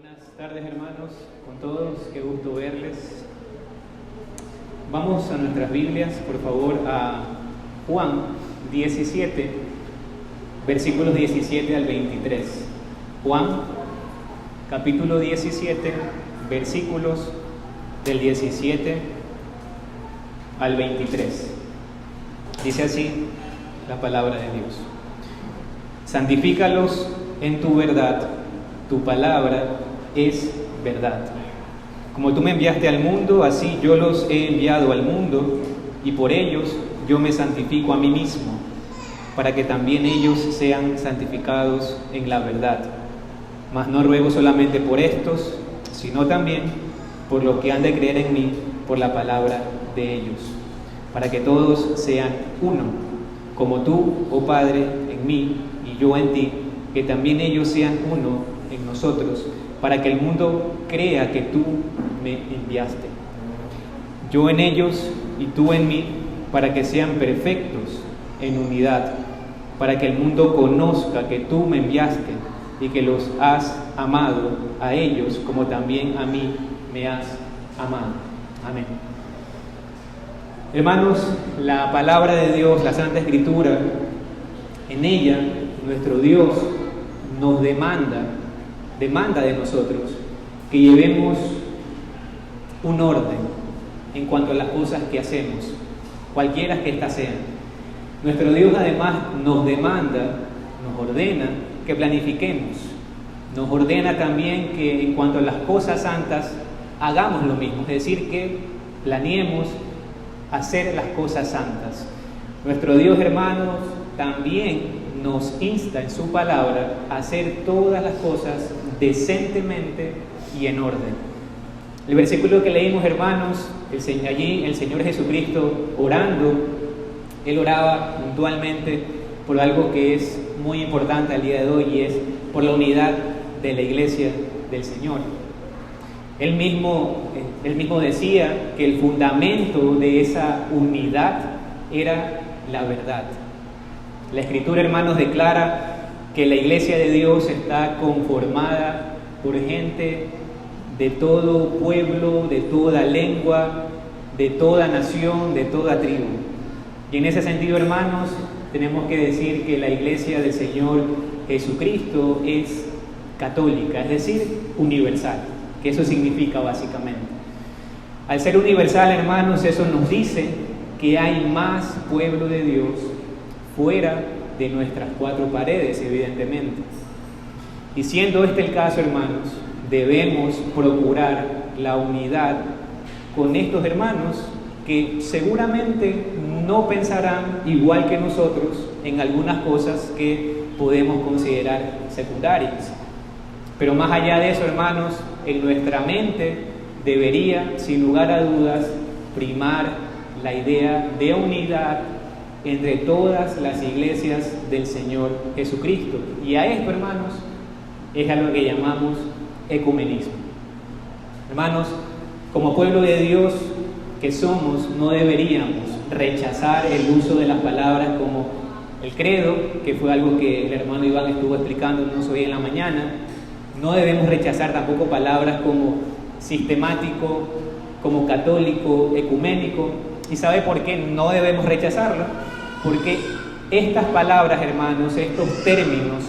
Buenas tardes, hermanos, con todos, qué gusto verles. Vamos a nuestras Biblias, por favor, a Juan 17, versículos 17 al 23. Juan, capítulo 17, versículos del 17 al 23. Dice así la palabra de Dios: santifícalos en tu verdad, tu palabra es verdad. Como tú me enviaste al mundo, así yo los he enviado al mundo, y por ellos yo me santifico a mí mismo, para que también ellos sean santificados en la verdad. Mas no ruego solamente por estos, sino también por los que han de creer en mí por la palabra de ellos, para que todos sean uno, como tú, oh Padre, en mí y yo en ti, que también ellos sean uno en nosotros, para que el mundo crea que tú me enviaste. Yo en ellos y tú en mí, para que sean perfectos en unidad, para que el mundo conozca que tú me enviaste y que los has amado a ellos como también a mí me has amado. Amén. Hermanos, la palabra de Dios, la Santa Escritura, en ella nuestro Dios nos demanda de nosotros que llevemos un orden en cuanto a las cosas que hacemos, cualquiera que éstas sean. Nuestro Dios además nos demanda, nos ordena que planifiquemos, nos ordena también que en cuanto a las cosas santas hagamos lo mismo, es decir, que planeemos hacer las cosas santas. Nuestro Dios, hermanos, también nos insta en su palabra a hacer todas las cosas decentemente y en orden. El versículo que leímos, hermanos, allí el Señor Jesucristo orando, Él oraba puntualmente por algo que es muy importante al día de hoy, y es por la unidad de la iglesia del Señor. Él mismo decía que el fundamento de esa unidad era la verdad. La Escritura, hermanos, declara que la iglesia de Dios está conformada por gente de todo pueblo, de toda lengua, de toda nación, de toda tribu. Y en ese sentido, hermanos, tenemos que decir que la iglesia del Señor Jesucristo es católica, es decir, universal, que eso significa básicamente. Al ser universal, hermanos, eso nos dice que hay más pueblo de Dios fuera de nuestras cuatro paredes, evidentemente. Y siendo este el caso, hermanos, debemos procurar la unidad con estos hermanos que seguramente no pensarán igual que nosotros en algunas cosas que podemos considerar secundarias. Pero más allá de eso, hermanos, en nuestra mente debería, sin lugar a dudas, primar la idea de unidad entre todas las iglesias del Señor Jesucristo. Y a esto, hermanos, es a lo que llamamos ecumenismo. Hermanos, como pueblo de Dios que somos, no deberíamos rechazar el uso de las palabras como el credo, que fue algo que el hermano Iván estuvo explicándonos hoy en la mañana. No debemos rechazar tampoco palabras como sistemático, como católico, ecuménico. ¿Y sabe por qué no debemos rechazarlo? Porque estas palabras, hermanos, estos términos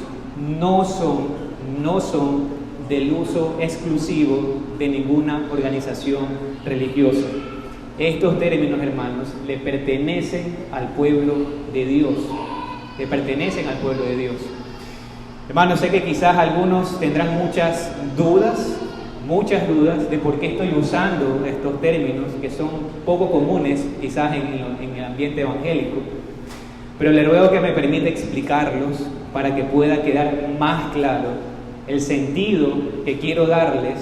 no son del uso exclusivo de ninguna organización religiosa. Estos términos, hermanos, le pertenecen al pueblo de Dios. Le pertenecen al pueblo de Dios. Hermanos, sé que quizás algunos tendrán muchas dudas de por qué estoy usando estos términos que son poco comunes quizás en el ambiente evangélico, pero le ruego que me permita explicarlos para que pueda quedar más claro el sentido que quiero darles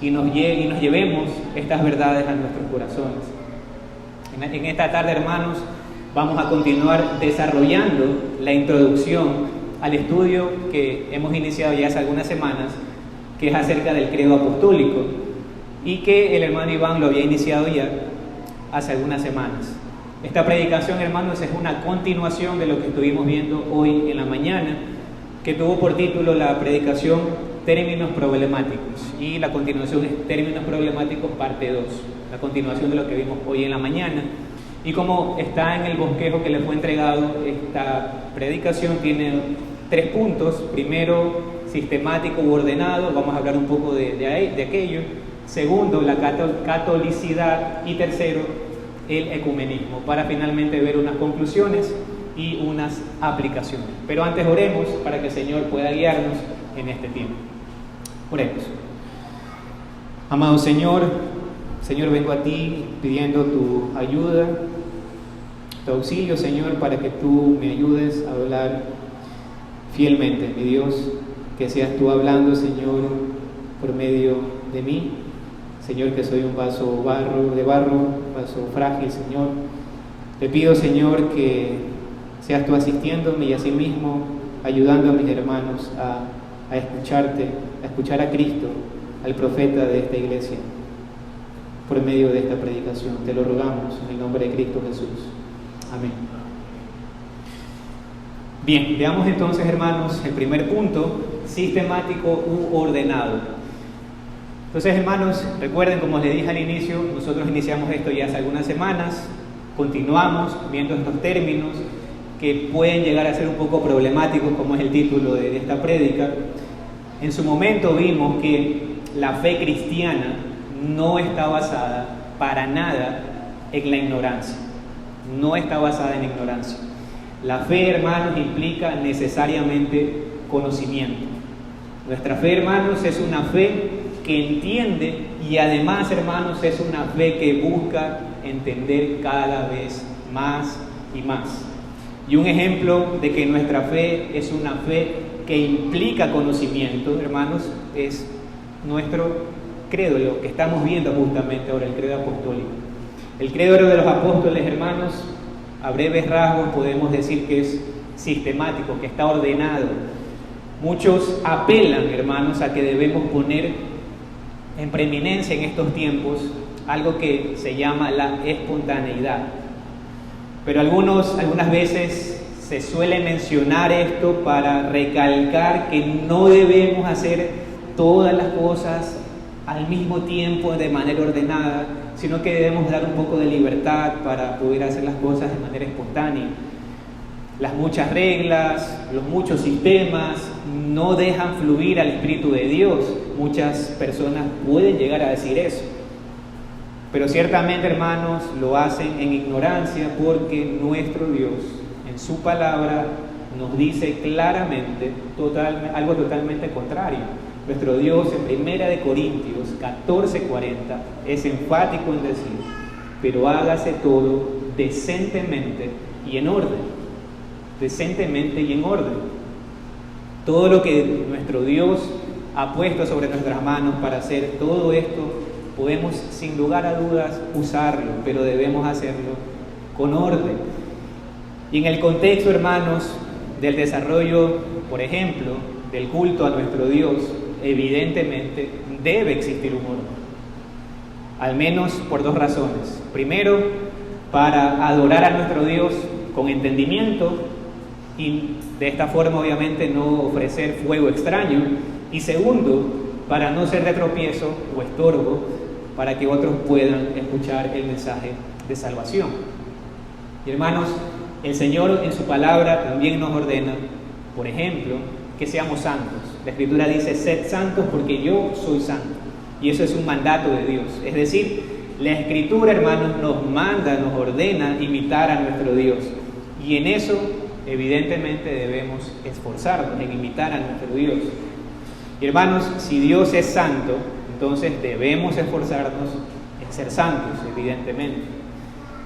y nos llevemos estas verdades a nuestros corazones. En esta tarde, hermanos, vamos a continuar desarrollando la introducción al estudio que hemos iniciado ya hace algunas semanas, que es acerca del credo apostólico, y que el hermano Iván lo había iniciado ya hace algunas semanas. Esta predicación, hermanos, es una continuación de lo que estuvimos viendo hoy en la mañana, que tuvo por título la predicación términos problemáticos, y la continuación es términos problemáticos parte 2, la continuación de lo que vimos hoy en la mañana. Y como está en el bosquejo que le fue entregado, esta predicación tiene 3 puntos. Primero, sistemático u ordenado, vamos a hablar un poco de aquello. Segundo, la catolicidad. Y tercero, el ecumenismo, para finalmente ver unas conclusiones y unas aplicaciones. Pero antes oremos para que el Señor pueda guiarnos en este tiempo. Oremos. Amado Señor, vengo a ti pidiendo tu ayuda, tu auxilio, Señor, para que tú me ayudes a hablar fielmente, mi Dios, que seas tú hablando, Señor, por medio de mí. Señor, que soy un vaso de barro, un vaso frágil, Señor. Te pido, Señor, que seas tú asistiéndome y asimismo ayudando a mis hermanos a escucharte, a escuchar a Cristo, al profeta de esta iglesia, por medio de esta predicación. Te lo rogamos en el nombre de Cristo Jesús. Amén. Bien, veamos entonces, hermanos, el primer punto: sistemático u ordenado. Entonces, hermanos, recuerden, como les dije al inicio, nosotros iniciamos esto ya hace algunas semanas, continuamos viendo estos términos que pueden llegar a ser un poco problemáticos, como es el título de esta prédica. En su momento vimos que la fe cristiana no está basada para nada en la ignorancia, no está basada en ignorancia. La fe, hermanos, implica necesariamente conocimiento. Nuestra fe, hermanos, es una fe que entiende y además, hermanos, es una fe que busca entender cada vez más y más. Y un ejemplo de que nuestra fe es una fe que implica conocimiento, hermanos, es nuestro credo, lo que estamos viendo justamente ahora, el credo apostólico. El credo de los apóstoles, hermanos, a breves rasgos podemos decir que es sistemático, que está ordenado. Muchos apelan, hermanos, a que debemos poner en preeminencia en estos tiempos algo que se llama la espontaneidad. Pero algunas veces se suele mencionar esto para recalcar que no debemos hacer todas las cosas al mismo tiempo de manera ordenada, sino que debemos dar un poco de libertad para poder hacer las cosas de manera espontánea. Las muchas reglas, los muchos sistemas no dejan fluir al Espíritu de Dios. Muchas personas pueden llegar a decir eso. Pero ciertamente, hermanos, lo hacen en ignorancia, porque nuestro Dios, en su palabra, nos dice claramente algo totalmente contrario. Nuestro Dios, en 1 Corintios 14:40, es enfático en decir: pero hágase todo decentemente y en orden. Decentemente y en orden. Todo lo que nuestro Dios ha puesto sobre nuestras manos para hacer todo esto, podemos sin lugar a dudas usarlo, pero debemos hacerlo con orden. Y en el contexto, hermanos, del desarrollo, por ejemplo, del culto a nuestro Dios, evidentemente debe existir un orden. Al menos por 2 razones. Primero, para adorar a nuestro Dios con entendimiento y de esta forma obviamente no ofrecer fuego extraño. Y segundo, para no ser de tropiezo o estorbo para que otros puedan escuchar el mensaje de salvación. Y hermanos, el Señor en su palabra también nos ordena, por ejemplo, que seamos santos. La Escritura dice: sed santos porque yo soy santo. Y eso es un mandato de Dios. Es decir, la Escritura, hermanos, nos manda, nos ordena imitar a nuestro Dios. Y en eso, evidentemente, debemos esforzarnos en imitar a nuestro Dios. Y hermanos, si Dios es santo, entonces debemos esforzarnos en ser santos, evidentemente.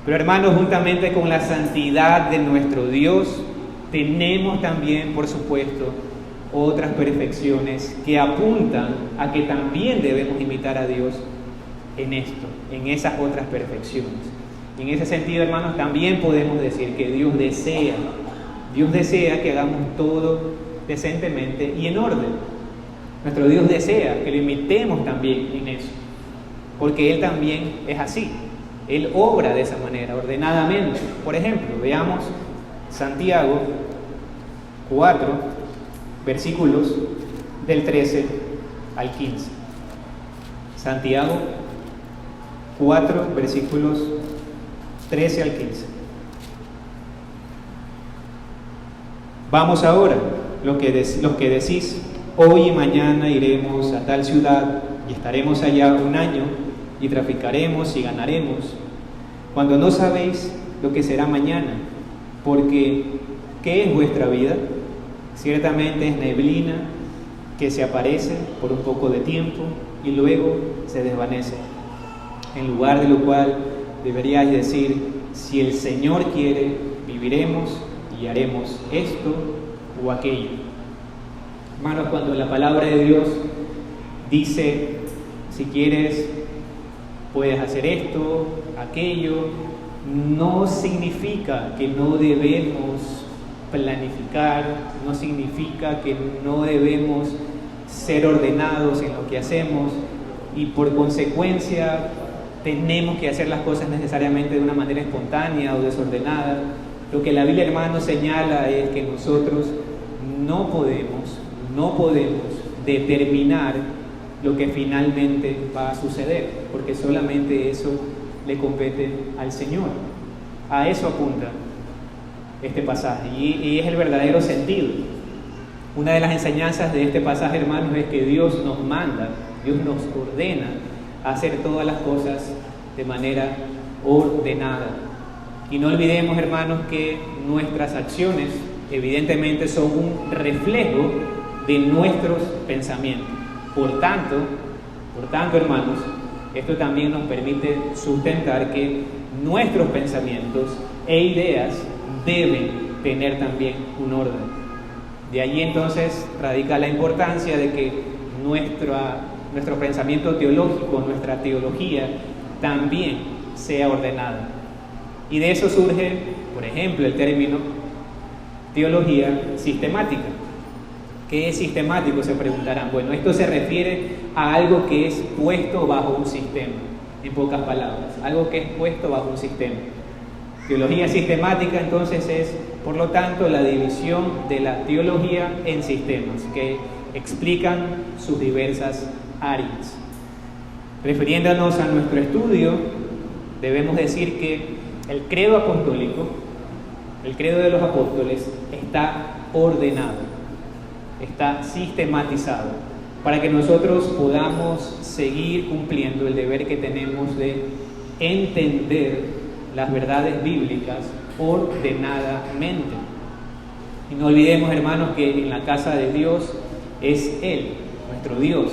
Pero hermanos, juntamente con la santidad de nuestro Dios, tenemos también, por supuesto, otras perfecciones que apuntan a que también debemos imitar a Dios en esto, en esas otras perfecciones. Y en ese sentido, hermanos, también podemos decir que Dios desea que hagamos todo decentemente y en orden. Nuestro Dios desea que lo imitemos también en eso, porque Él también es así. Él obra de esa manera, ordenadamente. Por ejemplo, veamos Santiago 4, versículos del 13 al 15. Santiago 4, versículos 13 al 15. Vamos ahora, los que decís, hoy y mañana iremos a tal ciudad y estaremos allá un año y traficaremos y ganaremos, cuando no sabéis lo que será mañana, porque ¿qué es vuestra vida? Ciertamente es neblina que se aparece por un poco de tiempo y luego se desvanece. En lugar de lo cual deberíais decir, si el Señor quiere, viviremos y haremos esto o aquello. Hermanos, cuando la palabra de Dios dice, si quieres, puedes hacer esto, aquello, no significa que no debemos planificar, no significa que no debemos ser ordenados en lo que hacemos y por consecuencia tenemos que hacer las cosas necesariamente de una manera espontánea o desordenada. Lo que la Biblia, hermanos, señala es que nosotros no podemos determinar lo que finalmente va a suceder, porque solamente eso le compete al Señor. A eso apunta este pasaje y es el verdadero sentido. Una de las enseñanzas de este pasaje, hermanos, es que Dios nos manda, Dios nos ordena a hacer todas las cosas de manera ordenada. Y no olvidemos, hermanos, que nuestras acciones evidentemente son un reflejo de nuestros pensamientos. Por tanto, hermanos, esto también nos permite sustentar que nuestros pensamientos e ideas deben tener también un orden. De allí entonces radica la importancia de que nuestro pensamiento teológico, nuestra teología, también sea ordenada. Y de eso surge, por ejemplo, el término teología sistemática. ¿Qué es sistemático? Se preguntarán. Bueno, esto se refiere a algo que es puesto bajo un sistema, en pocas palabras, algo que es puesto bajo un sistema. Teología sistemática entonces es, por lo tanto, la división de la teología en sistemas que explican sus diversas áreas. Refiriéndonos a nuestro estudio, debemos decir que el credo apostólico, el credo de los apóstoles, está ordenado, está sistematizado, para que nosotros podamos seguir cumpliendo el deber que tenemos de entender las verdades bíblicas ordenadamente. Y no olvidemos, hermanos, que en la casa de Dios es Él, nuestro Dios,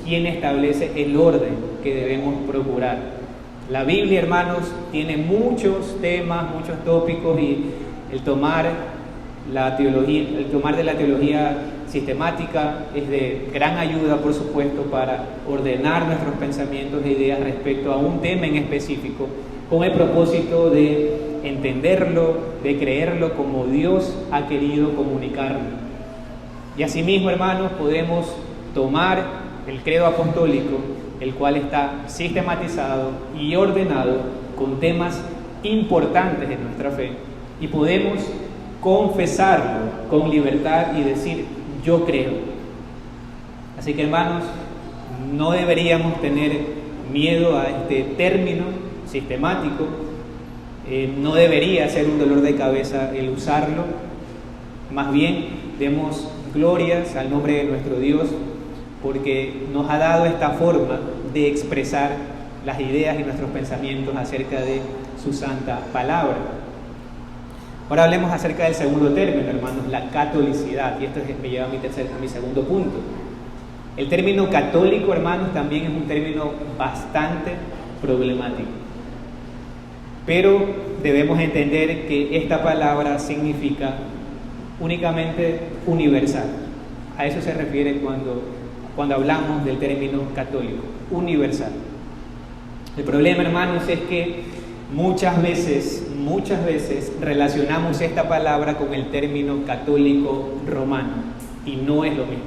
quien establece el orden que debemos procurar. La Biblia, hermanos, tiene muchos temas, muchos tópicos, y el tomar de la teología sistemática es de gran ayuda, por supuesto, para ordenar nuestros pensamientos e ideas respecto a un tema en específico, con el propósito de entenderlo, de creerlo como Dios ha querido comunicarlo. Y asimismo, hermanos, podemos tomar el credo apostólico, el cual está sistematizado y ordenado con temas importantes de nuestra fe, y podemos confesarlo con libertad y decir, yo creo. Así que, hermanos, no deberíamos tener miedo a este término sistemático. No debería ser un dolor de cabeza el usarlo. Más bien, demos glorias al nombre de nuestro Dios, porque nos ha dado esta forma de expresar las ideas y nuestros pensamientos acerca de su santa palabra. Ahora hablemos acerca del segundo término, hermanos, la catolicidad, y esto me lleva a mi segundo punto. El término católico, hermanos, también es un término bastante problemático, pero debemos entender que esta palabra significa únicamente universal. A eso se refiere cuando hablamos del término católico, universal. El problema, hermanos, es que muchas veces relacionamos esta palabra con el término católico romano, y no es lo mismo,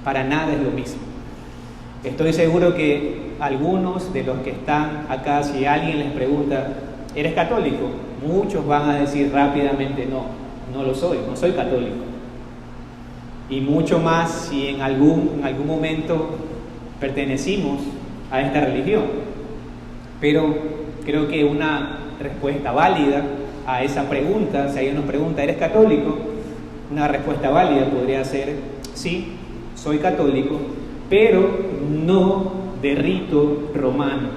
para nada es lo mismo. Estoy seguro que algunos de los que están acá, si alguien les pregunta, ¿eres católico?, muchos van a decir rápidamente, no lo soy, no soy católico. Y mucho más si en algún momento pertenecimos a esta religión. Pero creo que una respuesta válida a esa pregunta, si alguien nos pregunta, ¿eres católico?, una respuesta válida podría ser: sí, soy católico, pero no de rito romano.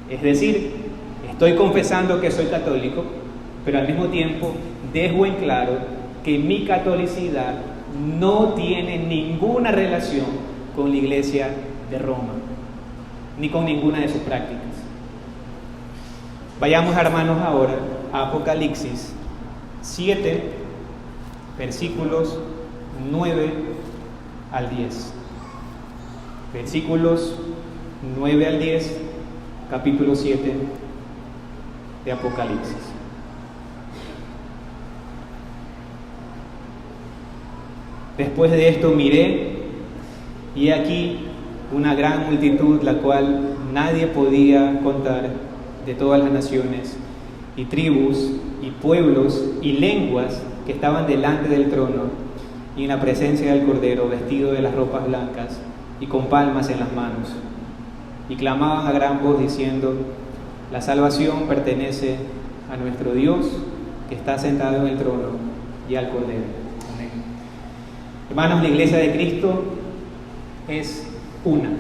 Es decir, estoy confesando que soy católico, pero al mismo tiempo dejo en claro que mi catolicidad no tiene ninguna relación con la Iglesia de Roma, ni con ninguna de sus prácticas. Vayamos, hermanos, ahora a Apocalipsis 7, versículos 9 al 10. Versículos 9 al 10, capítulo 7 de Apocalipsis. Después de esto miré, y aquí una gran multitud, la cual nadie podía contar, de todas las naciones, y tribus, y pueblos, y lenguas, que estaban delante del trono, y en la presencia del Cordero, vestido de las ropas blancas, y con palmas en las manos. Y clamaban a gran voz diciendo: la salvación pertenece a nuestro Dios, que está sentado en el trono, y al Cordero. Amén. Hermanos, la Iglesia de Cristo es una.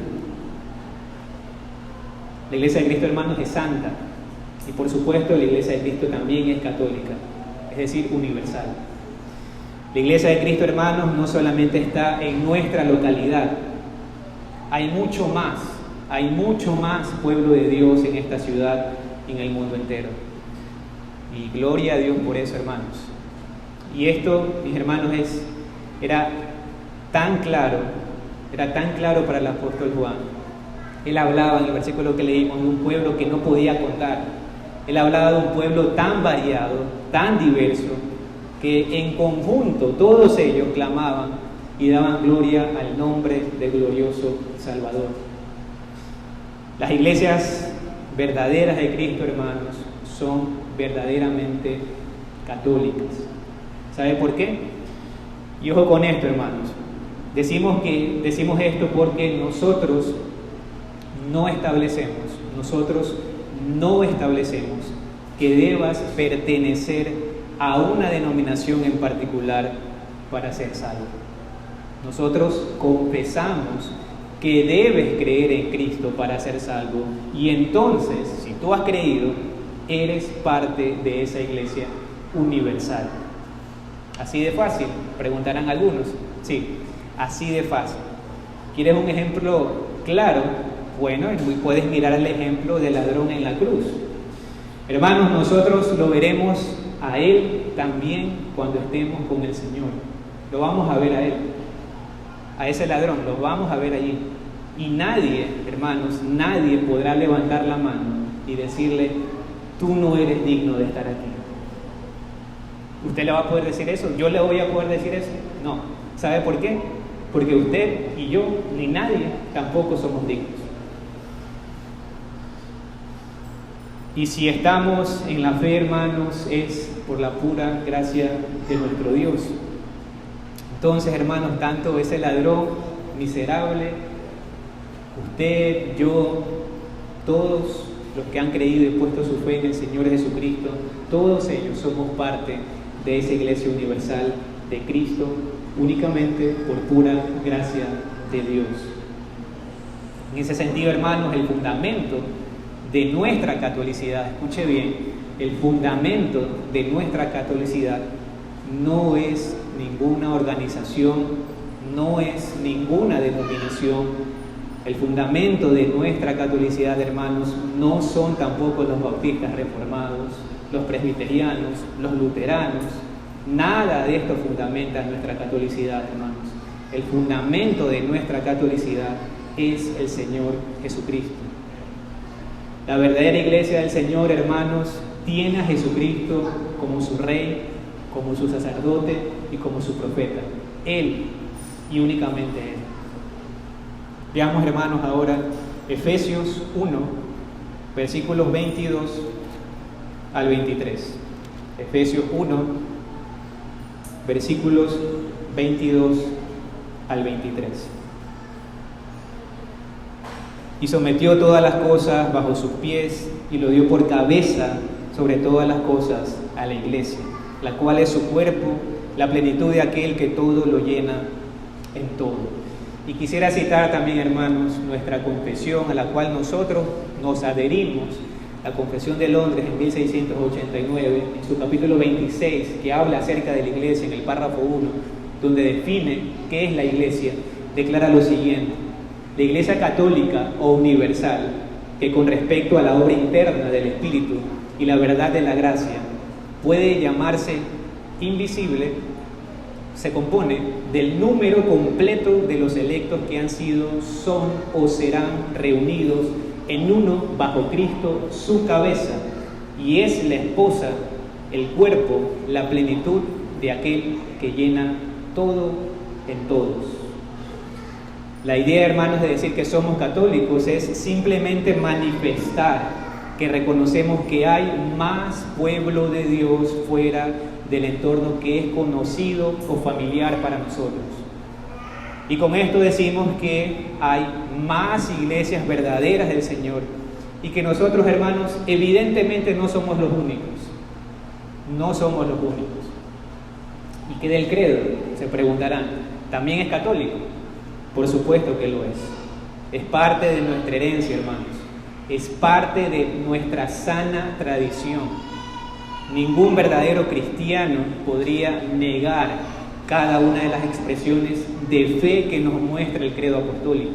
La Iglesia de Cristo, hermanos, es santa. Y por supuesto, la Iglesia de Cristo también es católica, es decir, universal. La Iglesia de Cristo, hermanos, no solamente está en nuestra localidad. Hay mucho más pueblo de Dios en esta ciudad y en el mundo entero. Y gloria a Dios por eso, hermanos. Y esto, mis hermanos, era tan claro para el apóstol Juan. Él hablaba en el versículo que leímos de un pueblo que no podía contar. Él hablaba de un pueblo tan variado, tan diverso, que en conjunto todos ellos clamaban y daban gloria al nombre del glorioso Salvador. Las iglesias verdaderas de Cristo, hermanos, son verdaderamente católicas. ¿Sabe por qué? Y ojo con esto, hermanos. Decimos esto porque nosotros no establecemos que debas pertenecer a una denominación en particular para ser salvo. Nosotros confesamos que debes creer en Cristo para ser salvo, y entonces, si tú has creído, eres parte de esa iglesia universal. Así de fácil, preguntarán algunos. Sí, así de fácil. ¿Quieres un ejemplo claro? Bueno, puedes mirar el ejemplo del ladrón en la cruz. Hermanos, nosotros lo veremos a Él también cuando estemos con el Señor. Lo vamos a ver a Él, a ese ladrón, lo vamos a ver allí. Y nadie, hermanos, nadie podrá levantar la mano y decirle: tú no eres digno de estar aquí. ¿Usted le va a poder decir eso? ¿Yo le voy a poder decir eso? No. ¿Sabe por qué? Porque usted y yo, ni nadie, tampoco somos dignos. Y si estamos en la fe, hermanos, es por la pura gracia de nuestro Dios. Entonces, hermanos, tanto ese ladrón miserable, usted, yo, todos los que han creído y puesto su fe en el Señor Jesucristo, todos ellos somos parte de esa iglesia universal de Cristo, únicamente por pura gracia de Dios. En ese sentido, hermanos, el fundamento de nuestra catolicidad, escuche bien, el fundamento de nuestra catolicidad no es ninguna organización, no es ninguna denominación. El fundamento de nuestra catolicidad, hermanos, no son tampoco los bautistas reformados, los presbiterianos, los luteranos. Nada de esto fundamenta nuestra catolicidad, hermanos. El fundamento de nuestra catolicidad es el Señor Jesucristo. La verdadera iglesia del Señor, hermanos, tiene a Jesucristo como su Rey, como su sacerdote y como su profeta. Él y únicamente Él. Veamos, hermanos, ahora Efesios 1, versículos 22 al 23. Efesios 1, versículos 22 al 23. y sometió todas las cosas bajo sus pies y lo dio por cabeza sobre todas las cosas a la iglesia, la cual es su cuerpo, la plenitud de aquel que todo lo llena en todo. Y quisiera citar también, hermanos, nuestra confesión a la cual nosotros nos adherimos, la Confesión de Londres en 1689, en su capítulo 26, que habla acerca de la iglesia, en el párrafo 1, donde define qué es la iglesia, declara lo siguiente: la iglesia católica o universal, que con respecto a la obra interna del Espíritu y la verdad de la gracia puede llamarse invisible, se compone del número completo de los electos que han sido, son o serán reunidos en uno bajo Cristo, su cabeza, y es la esposa, el cuerpo, la plenitud de aquel que llena todo en todos. La idea, hermanos, de decir que somos católicos es simplemente manifestar que reconocemos que hay más pueblo de Dios fuera del entorno que es conocido o familiar para nosotros. Y con esto decimos que hay más iglesias verdaderas del Señor y que nosotros, hermanos, evidentemente no somos los únicos. No somos los únicos. ¿Y qué del credo? Se preguntarán. ¿También es católico? Por supuesto que lo es. Es parte de nuestra herencia, hermanos. Es parte de nuestra sana tradición. Ningún verdadero cristiano podría negar cada una de las expresiones de fe que nos muestra el credo apostólico.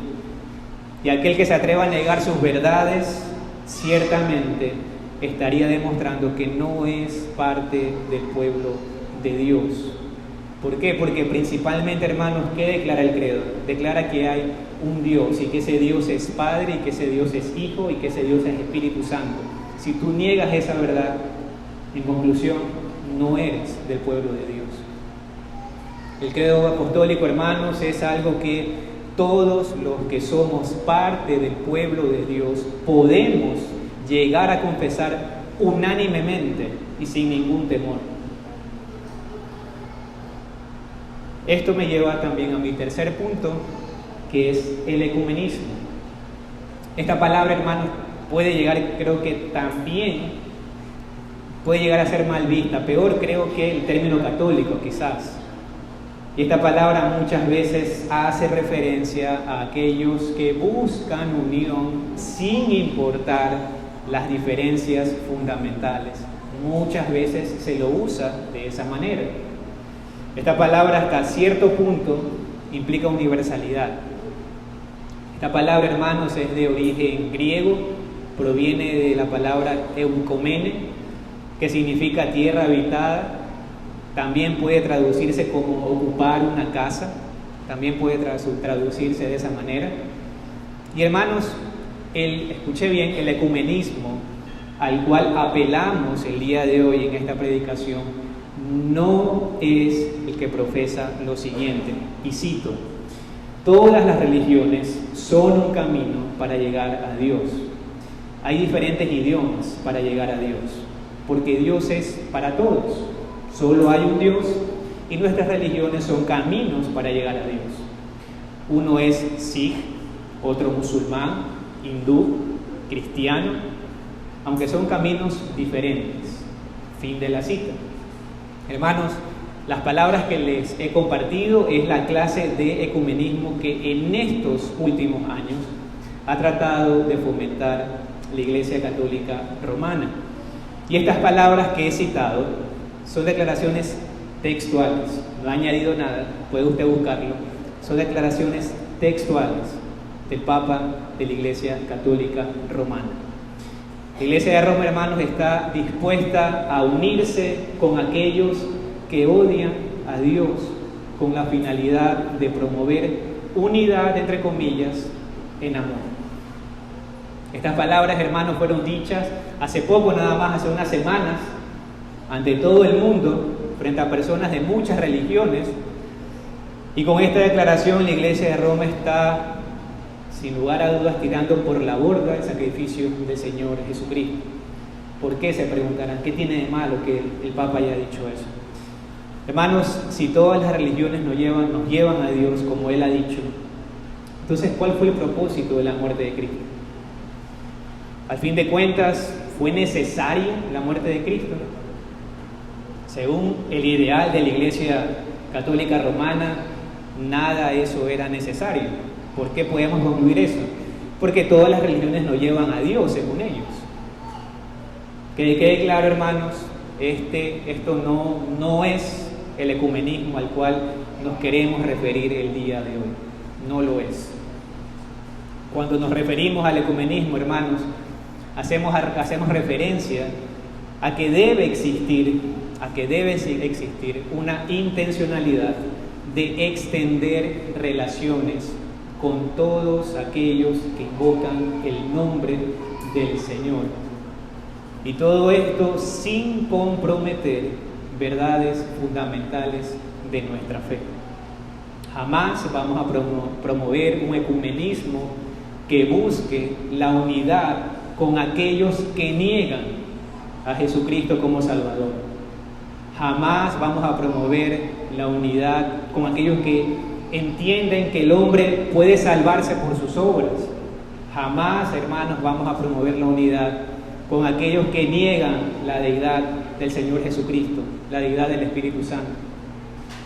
Y aquel que se atreva a negar sus verdades, ciertamente estaría demostrando que no es parte del pueblo de Dios. ¿Por qué? Porque principalmente, hermanos, ¿qué declara el credo? Declara que hay un Dios y que ese Dios es Padre y que ese Dios es Hijo y que ese Dios es Espíritu Santo. Si tú niegas esa verdad, en conclusión, no eres del pueblo de Dios. El credo apostólico, hermanos, es algo que todos los que somos parte del pueblo de Dios podemos llegar a confesar unánimemente y sin ningún temor. Esto me lleva también a mi tercer punto, que es el ecumenismo. Esta palabra, hermanos, puede llegar, creo que también puede llegar a ser mal vista, peor creo que el término católico quizás. Y esta palabra muchas veces hace referencia a aquellos que buscan unión sin importar las diferencias fundamentales. Muchas veces se lo usa de esa manera. Esta palabra hasta cierto punto implica universalidad. Esta palabra, hermanos, es de origen griego, proviene de la palabra eukomene, que significa tierra habitada. También puede traducirse como ocupar una casa, también puede traducirse de esa manera. Y hermanos, escuché bien, el ecumenismo al cual apelamos el día de hoy en esta predicación no es el que profesa lo siguiente, y cito: todas las religiones son un camino para llegar a Dios. Hay diferentes idiomas para llegar a Dios, porque Dios es para todos. Solo hay un Dios y nuestras religiones son caminos para llegar a Dios. Uno es Sikh, otro musulmán, hindú, cristiano, aunque son caminos diferentes. Fin de la cita. Hermanos, las palabras que les he compartido es la clase de ecumenismo que en estos últimos años ha tratado de fomentar la Iglesia Católica Romana. Y estas palabras que he citado son declaraciones textuales, no he añadido nada, puede usted buscarlo. Son declaraciones textuales del Papa de la Iglesia Católica Romana. La Iglesia de Roma, hermanos, está dispuesta a unirse con aquellos que odian a Dios con la finalidad de promover unidad, entre comillas, en amor. Estas palabras, hermanos, fueron dichas hace poco, nada más, hace unas semanas, ante todo el mundo, frente a personas de muchas religiones. Y con esta declaración la Iglesia de Roma está, sin lugar a dudas, tirando por la borda el sacrificio del Señor Jesucristo. ¿Por qué? Se preguntarán. ¿Qué tiene de malo que el Papa haya dicho eso? Hermanos, si todas las religiones nos llevan a Dios como Él ha dicho, entonces, ¿cuál fue el propósito de la muerte de Cristo? Al fin de cuentas, ¿fue necesaria la muerte de Cristo? Según el ideal de la Iglesia Católica Romana, nada de eso era necesario. ¿Por qué podemos concluir eso? Porque todas las religiones nos llevan a Dios, según ellos. Que quede claro, hermanos, esto no es el ecumenismo al cual nos queremos referir el día de hoy. No lo es. Cuando nos referimos al ecumenismo, hermanos, hacemos referencia a que debe existir una intencionalidad de extender relaciones con todos aquellos que invocan el nombre del Señor. Y todo esto sin comprometer verdades fundamentales de nuestra fe. Jamás vamos a promover un ecumenismo que busque la unidad con aquellos que niegan a Jesucristo como Salvador. Jamás vamos a promover la unidad con aquellos que entienden que el hombre puede salvarse por sus obras. Jamás, hermanos, vamos a promover la unidad con aquellos que niegan la deidad del Señor Jesucristo, la deidad del Espíritu Santo.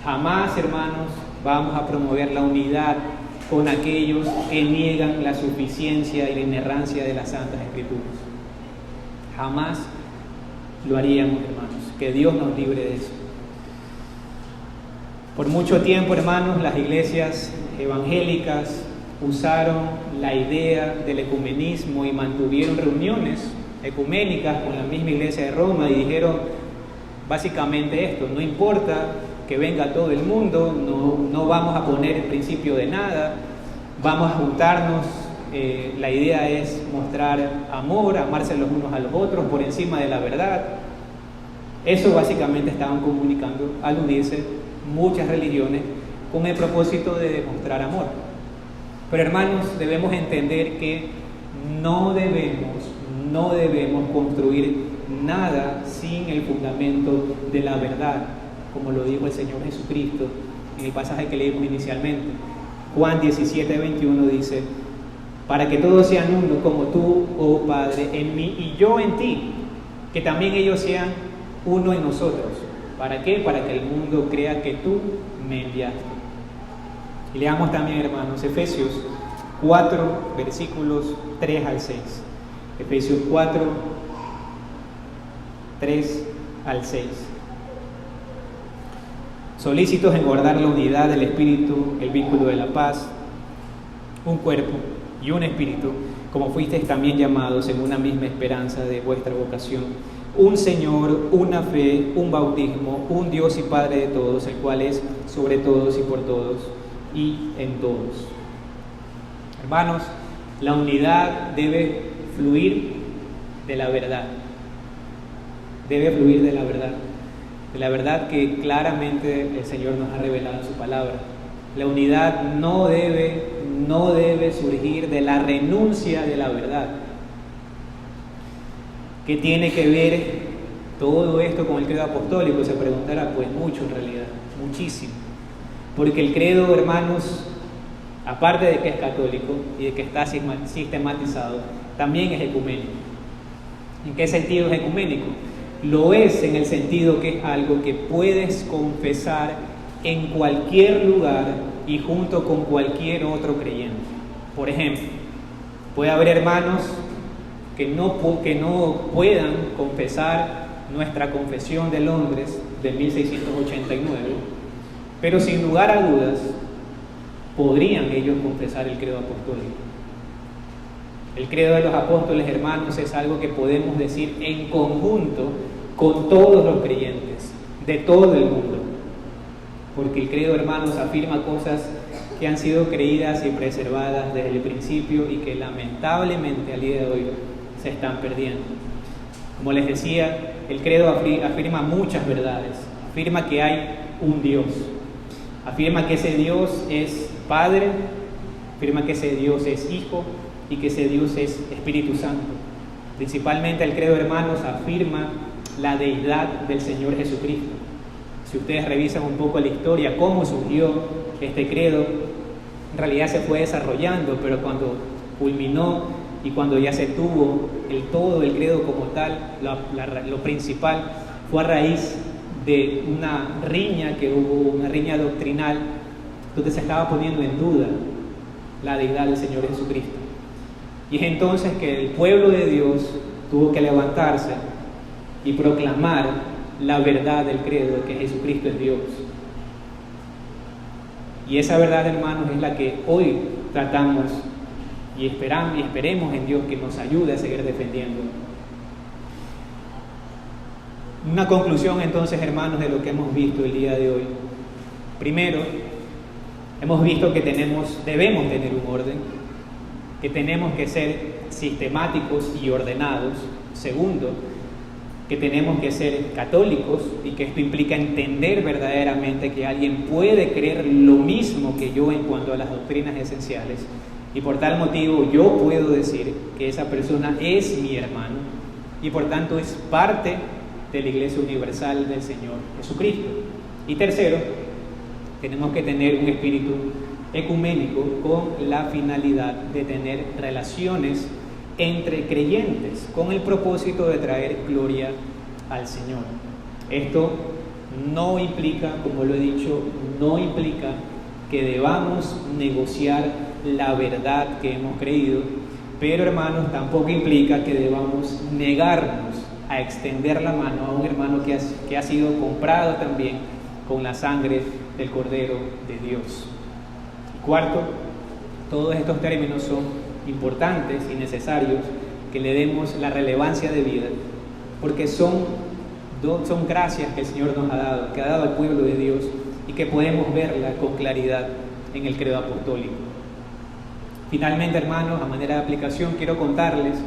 Jamás, hermanos, vamos a promover la unidad con aquellos que niegan la suficiencia y la inerrancia de las Santas Escrituras. Jamás lo haríamos, hermanos. Que Dios nos libre de eso. Por mucho tiempo, hermanos, las iglesias evangélicas usaron la idea del ecumenismo y mantuvieron reuniones ecuménicas con la misma iglesia de Roma y dijeron básicamente esto: no importa que venga todo el mundo, no vamos a poner el principio de nada, vamos a juntarnos, la idea es mostrar amor, amarse los unos a los otros por encima de la verdad. Eso básicamente estaban comunicando al unirse muchas religiones con el propósito de demostrar amor. Pero hermanos, debemos entender que no debemos construir nada sin el fundamento de la verdad, como lo dijo el Señor Jesucristo en el pasaje que leímos inicialmente. Juan 17:21 dice: para que todos sean uno, como tú, oh Padre, en mí y yo en ti, que también ellos sean uno en nosotros. ¿Para qué? Para que el mundo crea que tú me enviaste. Y leamos también, hermanos, Efesios 4, versículos 3 al 6. Efesios 4, 3 al 6. Solícitos en guardar la unidad del Espíritu, el vínculo de la paz, un cuerpo y un espíritu, como fuisteis también llamados en una misma esperanza de vuestra vocación. Un Señor, una fe, un bautismo, un Dios y Padre de todos, el cual es sobre todos y por todos y en todos. Hermanos, la unidad debe fluir de la verdad. Debe fluir de la verdad que claramente el Señor nos ha revelado en su palabra. La unidad no debe surgir de la renuncia de la verdad. ¿Qué tiene que ver todo esto con el credo apostólico? Se preguntará. Pues mucho, en realidad, muchísimo. Porque el credo, hermanos, aparte de que es católico y de que está sistematizado, también es ecuménico. ¿En qué sentido es ecuménico? Lo es en el sentido que es algo que puedes confesar en cualquier lugar y junto con cualquier otro creyente. Por ejemplo, puede haber hermanos que no puedan confesar nuestra Confesión de Londres de 1689, pero sin lugar a dudas podrían ellos confesar el credo apostólico. El credo de los apóstoles, hermanos, es algo que podemos decir en conjunto con todos los creyentes de todo el mundo, porque el credo, hermanos, afirma cosas que han sido creídas y preservadas desde el principio y que lamentablemente al día de hoy se están perdiendo. Como les decía, el credo afirma muchas verdades. Afirma que hay un Dios, afirma que ese Dios es Padre, afirma que ese Dios es Hijo y que ese Dios es Espíritu Santo. Principalmente el credo, hermanos, afirma la deidad del Señor Jesucristo. Si ustedes revisan un poco la historia, cómo surgió este credo, en realidad se fue desarrollando, pero cuando culminó y cuando ya se tuvo todo el credo como tal, lo principal fue a raíz de una riña que hubo, una riña doctrinal, donde se estaba poniendo en duda la deidad del Señor Jesucristo. Y es entonces que el pueblo de Dios tuvo que levantarse y proclamar la verdad del credo, que Jesucristo es Dios. Y esa verdad, hermanos, es la que hoy tratamos y esperemos en Dios que nos ayude a seguir defendiendo. Una conclusión entonces, hermanos, de lo que hemos visto el día de hoy. Primero, hemos visto que debemos tener un orden, que tenemos que ser sistemáticos y ordenados. Segundo, que tenemos que ser católicos y que esto implica entender verdaderamente que alguien puede creer lo mismo que yo en cuanto a las doctrinas esenciales, y por tal motivo yo puedo decir que esa persona es mi hermano y por tanto es parte de la Iglesia Universal del Señor Jesucristo. Y tercero, tenemos que tener un espíritu ecuménico con la finalidad de tener relaciones entre creyentes con el propósito de traer gloria al Señor. Esto no implica, como lo he dicho, no implica que debamos negociar la verdad que hemos creído, pero hermanos, tampoco implica que debamos negarnos a extender la mano a un hermano que ha sido comprado también con la sangre del Cordero de Dios. Y cuarto, todos estos términos son importantes y necesarios que le demos la relevancia de vida, porque son gracias que el Señor nos ha dado, que ha dado al pueblo de Dios y que podemos verla con claridad en el credo apostólico. Finalmente, hermanos, a manera de aplicación, quiero contarles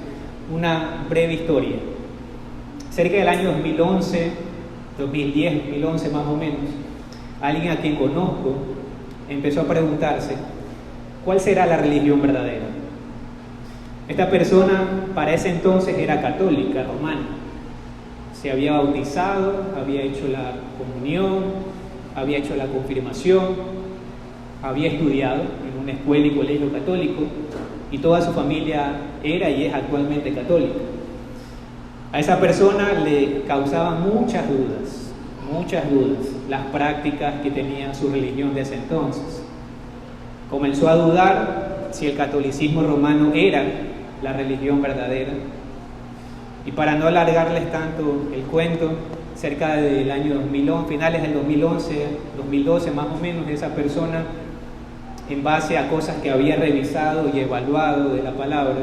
una breve historia. Cerca del año 2011 más o menos, alguien a quien conozco empezó a preguntarse ¿cuál será la religión verdadera? Esta persona para ese entonces era católica romana, se había bautizado, había hecho la comunión, había hecho la confirmación, había estudiado en una escuela y colegio católico y toda su familia era y es actualmente católica. A esa persona le causaban muchas dudas las prácticas que tenía su religión de ese entonces. Comenzó a dudar si el catolicismo romano era la religión verdadera. Y para no alargarles tanto el cuento, cerca del año 2011, finales del 2011, 2012 más o menos, esa persona, en base a cosas que había revisado y evaluado de la palabra,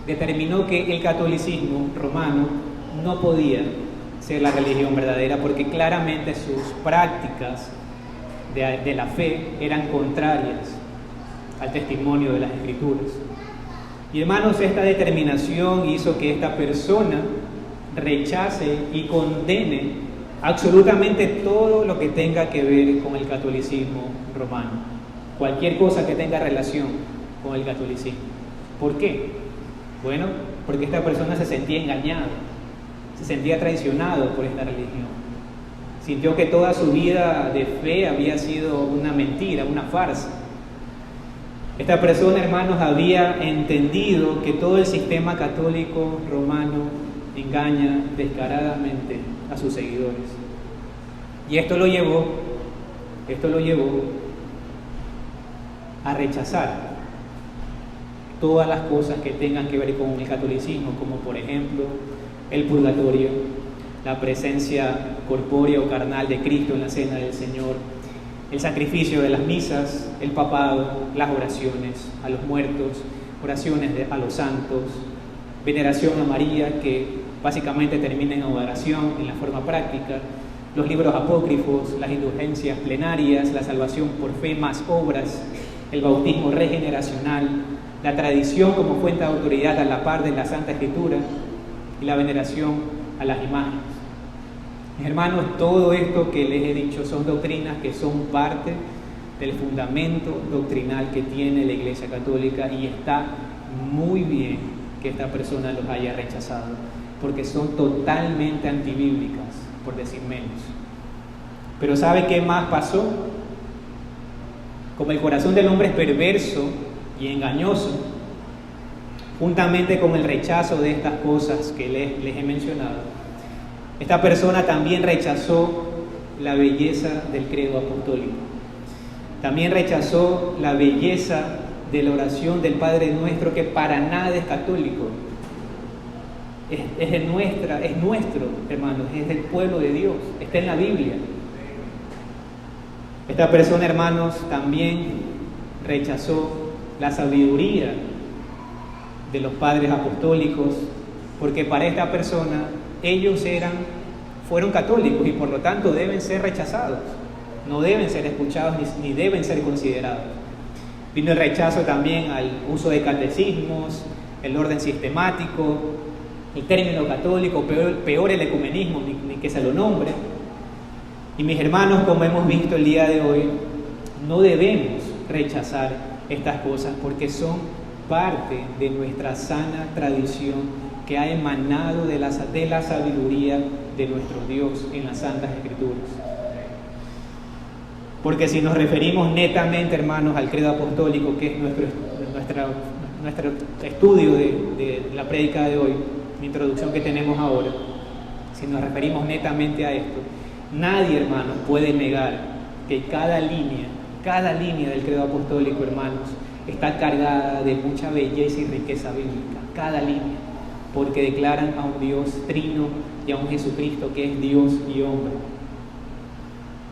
determinó que el catolicismo romano no podía ser la religión verdadera porque claramente sus prácticas de la fe eran contrarias al testimonio de las Escrituras. Y hermanos, esta determinación hizo que esta persona rechace y condene absolutamente todo lo que tenga que ver con el catolicismo romano, cualquier cosa que tenga relación con el catolicismo. ¿Por qué? Bueno, porque esta persona se sentía engañada, se sentía traicionado por esta religión, sintió que toda su vida de fe había sido una mentira, una farsa. Esta persona, hermanos, había entendido que todo el sistema católico romano engaña descaradamente a sus seguidores. Y esto lo llevó a rechazar todas las cosas que tengan que ver con el catolicismo, como por ejemplo el purgatorio, la presencia corpórea o carnal de Cristo en la cena del Señor, el sacrificio de las misas, el papado, las oraciones a los muertos, oraciones a los santos, veneración a María, que básicamente termina en adoración en la forma práctica, los libros apócrifos, las indulgencias plenarias, la salvación por fe más obras, el bautismo regeneracional, la tradición como fuente de autoridad a la par de la Santa Escritura y la veneración a las imágenes. Mis hermanos, todo esto que les he dicho son doctrinas que son parte del fundamento doctrinal que tiene la Iglesia Católica, y está muy bien que esta persona los haya rechazado, porque son totalmente antibíblicas, por decir menos. Pero ¿sabe qué más pasó? Como el corazón del hombre es perverso y engañoso, juntamente con el rechazo de estas cosas que les he mencionado, esta persona también rechazó la belleza del credo apostólico. También rechazó la belleza de la oración del Padre Nuestro, que para nada es católico. Es nuestro, hermanos, es del pueblo de Dios, está en la Biblia. Esta persona, hermanos, también rechazó la sabiduría de los padres apostólicos, porque para esta persona ellos fueron católicos y por lo tanto deben ser rechazados, no deben ser escuchados ni deben ser considerados. Vino el rechazo también al uso de catecismos, el orden sistemático, el término católico, peor el ecumenismo, ni que se lo nombre. Y mis hermanos, como hemos visto el día de hoy, no debemos rechazar estas cosas porque son parte de nuestra sana tradición que ha emanado de la sabiduría de nuestro Dios en las Santas Escrituras. Porque si nos referimos netamente, hermanos, al credo apostólico, que es nuestro estudio de la prédica de hoy, la introducción que tenemos ahora, si nos referimos netamente a esto, nadie, hermanos, puede negar que cada línea del credo apostólico, hermanos, está cargada de mucha belleza y riqueza bíblica, cada línea, porque declaran a un Dios trino y a un Jesucristo que es Dios y hombre.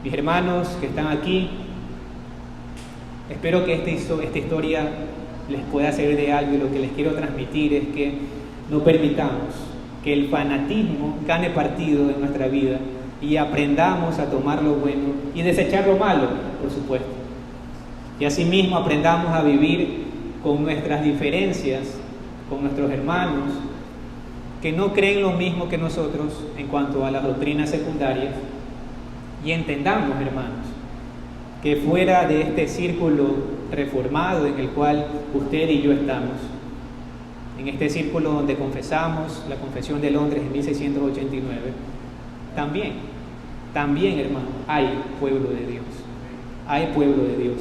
Mis hermanos que están aquí, espero que esta historia les pueda servir de algo, y lo que les quiero transmitir es que no permitamos que el fanatismo gane partido en nuestra vida y aprendamos a tomar lo bueno y desechar lo malo, por supuesto. Y asimismo aprendamos a vivir con nuestras diferencias, con nuestros hermanos que no creen lo mismo que nosotros en cuanto a las doctrinas secundarias, y entendamos, hermanos, que fuera de este círculo reformado en el cual usted y yo estamos, en este círculo donde confesamos la Confesión de Londres en 1689, también, hermanos, hay pueblo de Dios, hay pueblo de Dios.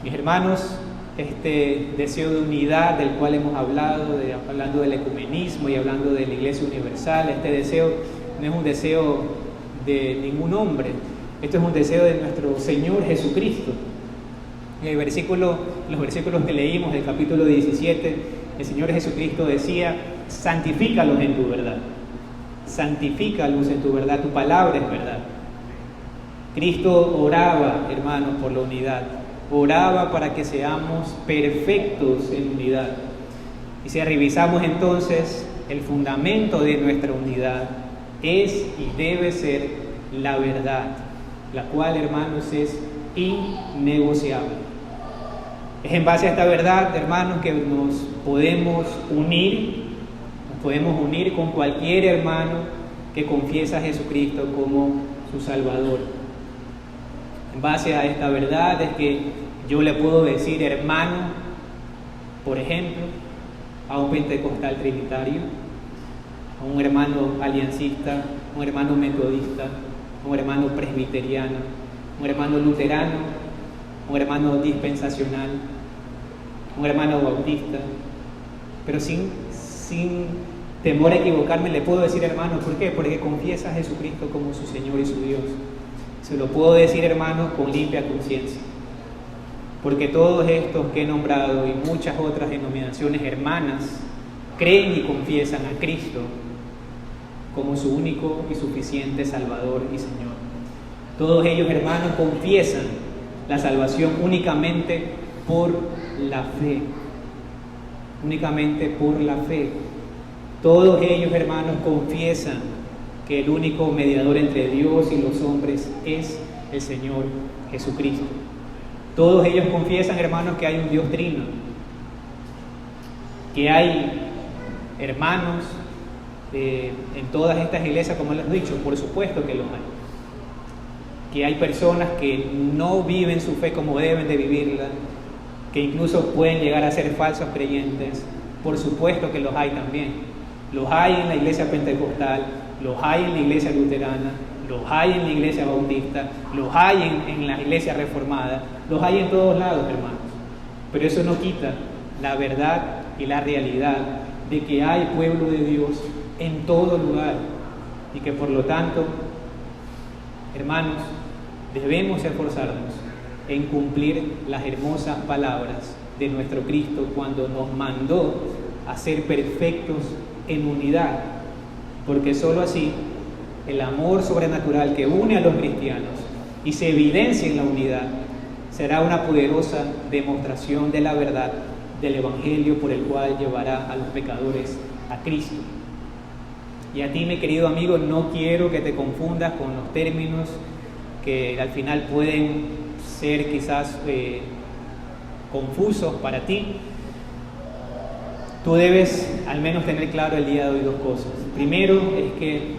Mis hermanos, este deseo de unidad del cual hemos hablado, hablando del ecumenismo y hablando de la Iglesia Universal, este deseo no es un deseo de ningún hombre, esto es un deseo de nuestro Señor Jesucristo. En los versículos que leímos del capítulo 17, el Señor Jesucristo decía: santifícalos en tu verdad, santifícalos en tu verdad, tu palabra es verdad. Cristo oraba, hermanos, por la unidad, oraba para que seamos perfectos en unidad. Y si revisamos entonces, el fundamento de nuestra unidad es y debe ser la verdad, la cual, hermanos, es innegociable. Es en base a esta verdad, hermanos, que nos podemos unir con cualquier hermano que confiesa a Jesucristo como su Salvador. En base a esta verdad es que yo le puedo decir hermano, por ejemplo, a un pentecostal trinitario, a un hermano aliancista, un hermano metodista, un hermano presbiteriano, un hermano luterano, un hermano dispensacional, un hermano bautista, pero sin temor a equivocarme le puedo decir hermano. ¿Por qué? Porque confiesa a Jesucristo como su Señor y su Dios. Se lo puedo decir, hermano, con limpia conciencia, porque todos estos que he nombrado y muchas otras denominaciones hermanas creen y confiesan a Cristo como su único y suficiente Salvador y Señor. Todos ellos, hermanos, confiesan la salvación únicamente por la fe. Únicamente por la fe. Todos ellos, hermanos, confiesan que el único mediador entre Dios y los hombres es el Señor Jesucristo. Todos ellos confiesan, hermanos, que hay un Dios trino, que hay hermanos en todas estas iglesias, como les he dicho, por supuesto que los hay. Que hay personas que no viven su fe como deben de vivirla, que incluso pueden llegar a ser falsos creyentes, por supuesto que los hay también. Los hay en la iglesia pentecostal, los hay en la iglesia luterana, los hay en la iglesia bautista, los hay en la iglesia reformada, los hay en todos lados, hermanos. Pero eso no quita la verdad y la realidad de que hay pueblo de Dios en todo lugar y que por lo tanto, hermanos, debemos esforzarnos en cumplir las hermosas palabras de nuestro Cristo cuando nos mandó a ser perfectos en unidad, porque sólo así el amor sobrenatural que une a los cristianos y se evidencia en la unidad será una poderosa demostración de la verdad del Evangelio por el cual llevará a los pecadores a Cristo. Y a ti, mi querido amigo, no quiero que te confundas con los términos que al final pueden ser quizás confusos para ti. Tú debes al menos tener claro el día de hoy dos cosas. Primero es que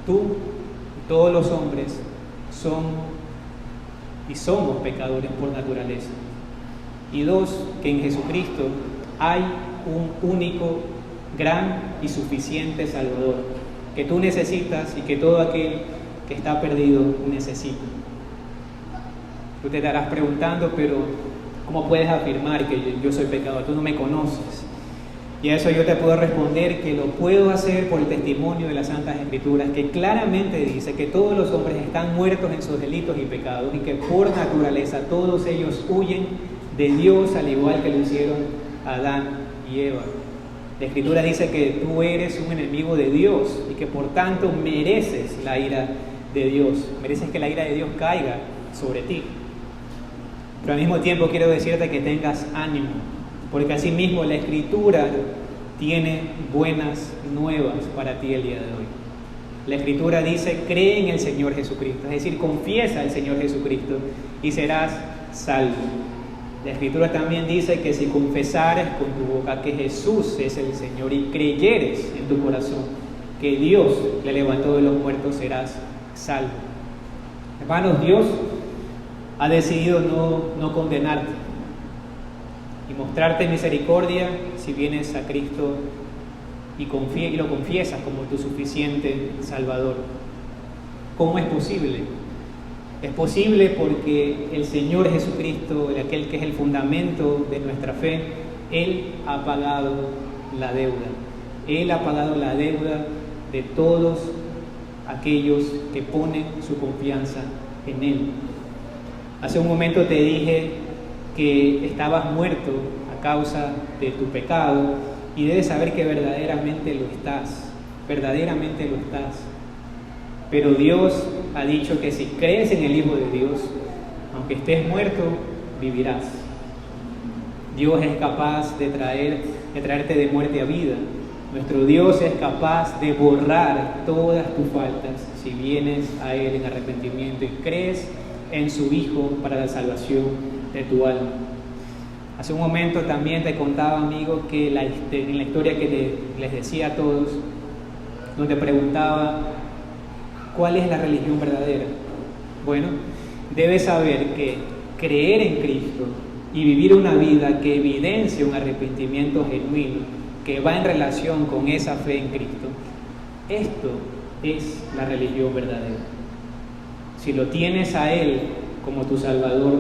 tú y todos los hombres son y somos pecadores por naturaleza. Y dos, que en Jesucristo hay un único, gran y suficiente Salvador, que tú necesitas y que todo aquel que está perdido necesita. Tú te estarás preguntando, pero ¿cómo puedes afirmar que yo soy pecador? Tú no me conoces. Y a eso yo te puedo responder que lo puedo hacer por el testimonio de las Santas Escrituras, que claramente dice que todos los hombres están muertos en sus delitos y pecados y que por naturaleza todos ellos huyen de Dios al igual que lo hicieron Adán y Eva. La Escritura dice que tú eres un enemigo de Dios y que por tanto mereces la ira de Dios, mereces que la ira de Dios caiga sobre ti. Pero al mismo tiempo quiero decirte que tengas ánimo, porque asimismo la Escritura tiene buenas nuevas para ti el día de hoy. La Escritura dice, cree en el Señor Jesucristo, es decir, confiesa al Señor Jesucristo y serás salvo. La Escritura también dice que si confesares con tu boca que Jesús es el Señor y creyeres en tu corazón que Dios le levantó de los muertos, serás salvo. Hermanos, Dios ha decidido no condenarte y mostrarte misericordia si vienes a Cristo y lo confiesas como tu suficiente Salvador. ¿Cómo es posible? Es posible porque el Señor Jesucristo, aquel que es el fundamento de nuestra fe, Él ha pagado la deuda. Él ha pagado la deuda de todos aquellos que ponen su confianza en Él. Hace un momento te dije que estabas muerto a causa de tu pecado y debes saber que verdaderamente lo estás, verdaderamente lo estás. Pero Dios ha dicho que si crees en el Hijo de Dios, aunque estés muerto, vivirás. Dios es capaz de traerte de muerte a vida. Nuestro Dios es capaz de borrar todas tus faltas si vienes a Él en arrepentimiento y crees en su Hijo para la salvación de tu alma. Hace un momento también te contaba, amigo, que en la historia que les decía a todos, donde preguntaba ¿cuál es la religión verdadera? Bueno, debes saber que creer en Cristo y vivir una vida que evidencia un arrepentimiento genuino, que va en relación con esa fe en Cristo, esto es la religión verdadera. Si lo tienes a Él como tu Salvador,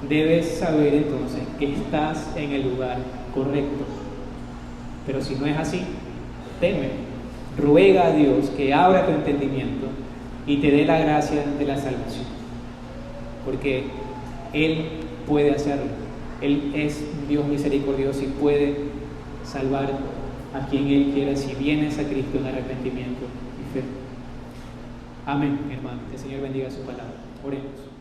debes saber entonces que estás en el lugar correcto. Pero si no es así, teme, ruega a Dios que abra tu entendimiento y te dé la gracia de la salvación, porque Él puede hacerlo. Él es un Dios misericordioso y puede salvar a quien Él quiera si vienes a Cristo en arrepentimiento y fe. Amén, hermano. Que el Señor bendiga su palabra. Oremos.